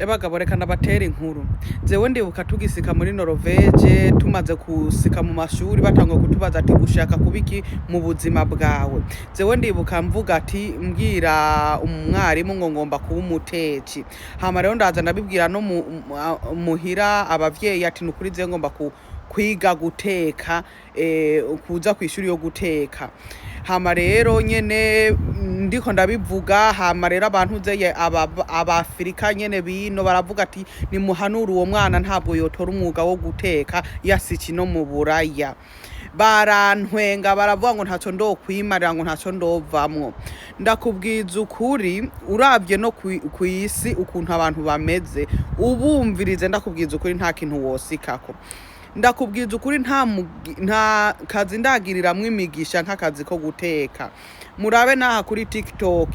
Bagabo reka ndabatera inkuru jewe ndibuka tugisika muri Norvege tumaze kusika mu mashuri batangwa kutubaza ati ushaka kubiki mu buzima bwawe jewe ndibuka mvuga ati mbwira umwarimu ngo ngomba kuba umutetsi hama rero ndaza ndabibwira no muhira abavyeyi ati nukuri je ngomba kwiga guteka kuza kwishuri yo guteka hama rero nyene ndiko ndabivuga hama rero abantu zeye abafrika nyene bino baravuga ati ni muhanura uwo mwana ntabwo yotora umwuga wo guteka yasiki no mu buraya barantwenga baravuga ngo ntaco ndokwimarira ngo ntaco ndovamwo ndakubwiza ukuri uravye no kwisi ukuntu abantu bameze ubumvirize ndakubwiza ukuri nta kintu wosikako ndakubwiza ukuri nta kazi ndagiriramwe imigisha nk'akazi ko guteka murabe naha kuri TikTok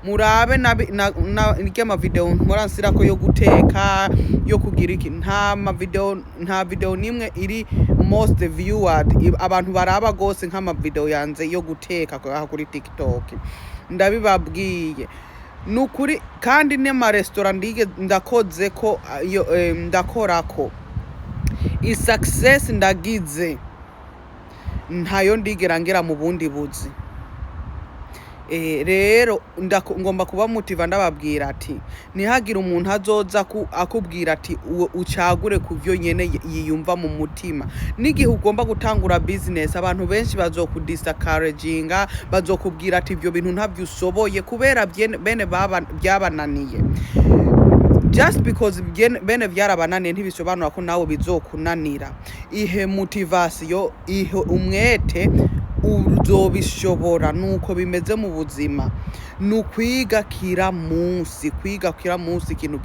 murabe na video nkora nsirako yo guteka yo kugira iki nta video nimwe iri most viewed abantu baraba gose nk'amavideo yanze yo guteka kuri TikTok ndabibabwiye nukuri kandi nema restaurant ndakoze ko ndakorako success ndagize ntayo ndigera ngera mu bundi buzi rero ngomba kuba motiva ndababwira ati nihagira umuntu azoza akubwira ati ucagure kuvyo nyene yiyumva mu mutima n'igihe ugomba gutangura business abantu benshi bazokudiscouraginga bazokubwira ati ivyo bintu ntavyo usoboye kubera bene byabananiye just because bene vyarabananiye ntibisobanura ko nawe bizokunanira ihe motivation ihe umwete uzobishobora nuko bimeze mu buzima nukwiga kira munsi ikintu